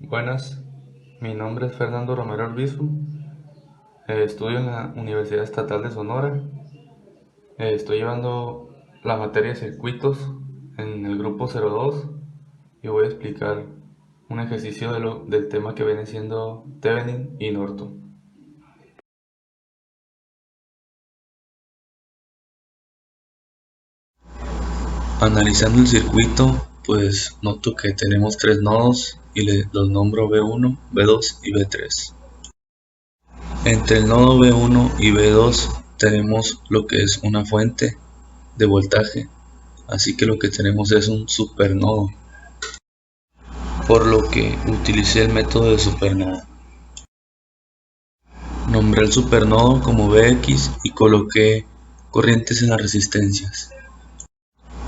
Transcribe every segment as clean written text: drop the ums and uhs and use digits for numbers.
Buenas, mi nombre es Fernando Romero Arbizu, estudio en la Universidad Estatal de Sonora. Estoy llevando la materia de circuitos en el grupo 02 y voy a explicar un ejercicio del tema que viene siendo Thevenin y Norton. Analizando el circuito, pues noto que tenemos tres nodos y los nombro B1, B2 y B3. Entre el nodo B1 y B2 tenemos lo que es una fuente de voltaje, así que lo que tenemos es un supernodo, por lo que utilicé el método de supernodo. Nombré el supernodo como Bx y coloqué corrientes en las resistencias.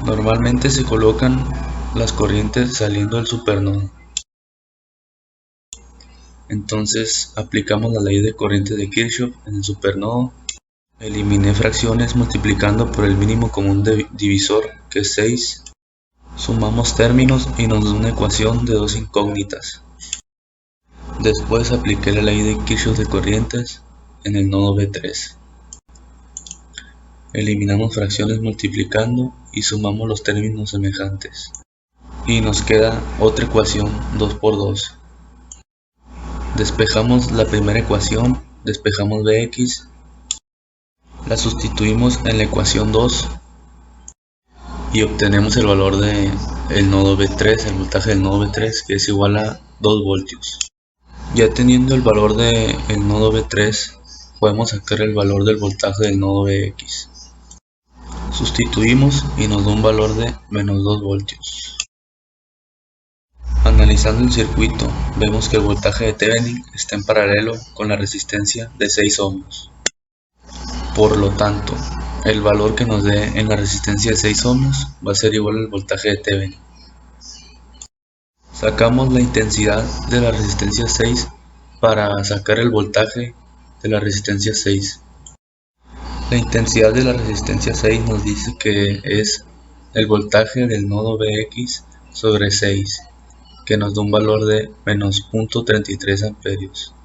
Normalmente se colocan las corrientes saliendo del supernodo. Entonces aplicamos la ley de corriente de Kirchhoff en el supernodo. Eliminé fracciones multiplicando por el mínimo común divisor, que es 6. Sumamos términos y nos da una ecuación de dos incógnitas. Después apliqué la ley de Kirchhoff de corrientes en el nodo B3. Eliminamos fracciones multiplicando y sumamos los términos semejantes. Y nos queda otra ecuación 2 por 2. Despejamos la primera ecuación, despejamos Bx, la sustituimos en la ecuación 2 y obtenemos el valor del nodo B3, el voltaje del nodo B3, que es igual a 2 voltios. Ya teniendo el valor del nodo B3, podemos sacar el valor del voltaje del nodo Bx. Sustituimos y nos da un valor de menos 2 voltios. Analizando el circuito, vemos que el voltaje de Thevenin está en paralelo con la resistencia de 6 ohms. Por lo tanto, el valor que nos dé en la resistencia de 6 ohms va a ser igual al voltaje de Thevenin. Sacamos la intensidad de la resistencia 6 para sacar el voltaje de la resistencia 6. La intensidad de la resistencia 6 nos dice que es el voltaje del nodo Bx sobre 6, que nos da un valor de menos 0.33 amperios.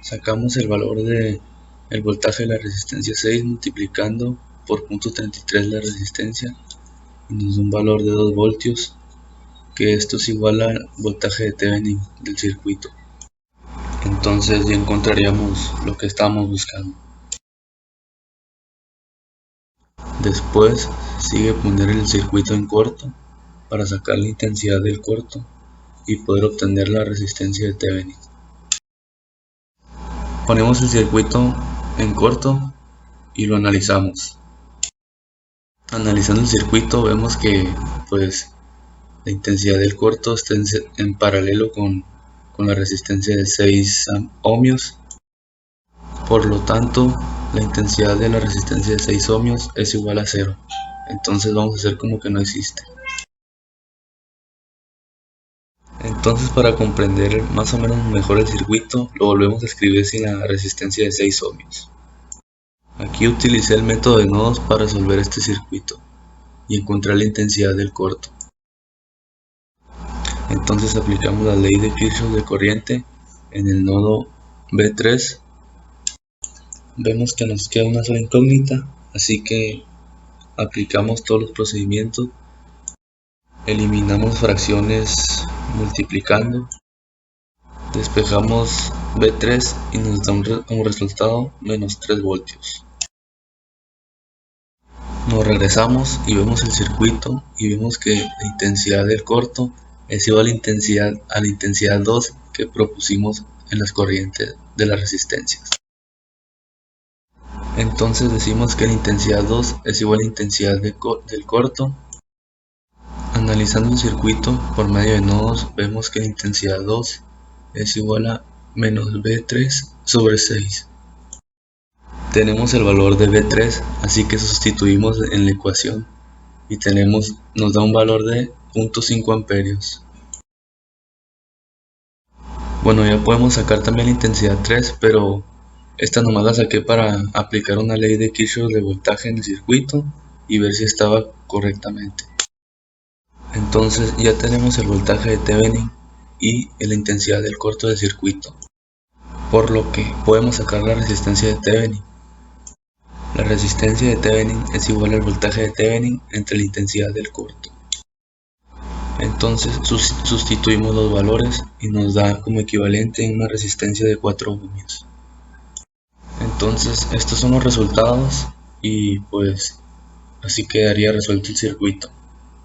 Sacamos el valor del voltaje de la resistencia 6 multiplicando por 0.33 la resistencia y nos da un valor de 2 voltios, que esto es igual al voltaje de Thevenin del circuito. Entonces ya encontraríamos lo que estábamos buscando. Después sigue poner el circuito en corto para sacar la intensidad del corto y poder obtener la resistencia de Thevenin. Ponemos el circuito en corto y lo analizamos. Analizando el circuito vemos que la intensidad del corto está en paralelo con la resistencia de 6 ohmios. Por lo tanto, la intensidad de la resistencia de 6 ohmios es igual a 0. Entonces vamos a hacer como que no existe. Entonces, para comprender más o menos mejor el circuito, lo volvemos a escribir sin la resistencia de 6 ohmios. Aquí utilicé el método de nodos para resolver este circuito y encontrar la intensidad del corto. Entonces aplicamos la ley de Kirchhoff de corriente en el nodo B3. Vemos que nos queda una sola incógnita, así que aplicamos todos los procedimientos. Eliminamos fracciones multiplicando. Despejamos B3 y nos da un resultado menos 3 voltios. Nos regresamos y vemos el circuito y vemos que la intensidad del corto es igual a la intensidad 2 que propusimos en las corrientes de las resistencias. Entonces decimos que la intensidad 2 es igual a la intensidad del corto. Analizando el circuito por medio de nodos, vemos que la intensidad 2 es igual a menos B3 sobre 6. Tenemos el valor de B3, así que sustituimos en la ecuación y nos da un valor de 0.5 amperios. Bueno, ya podemos sacar también la intensidad 3, pero esta nomás la saqué para aplicar una ley de Kirchhoff de voltaje en el circuito y ver si estaba correctamente. Entonces ya tenemos el voltaje de Thevenin y la intensidad del corto del circuito, por lo que podemos sacar la resistencia de Thevenin. La resistencia de Thevenin es igual al voltaje de Thevenin entre la intensidad del corto. Entonces sustituimos los valores y nos da como equivalente una resistencia de 4 ohmios. Entonces estos son los resultados y pues así quedaría resuelto el circuito.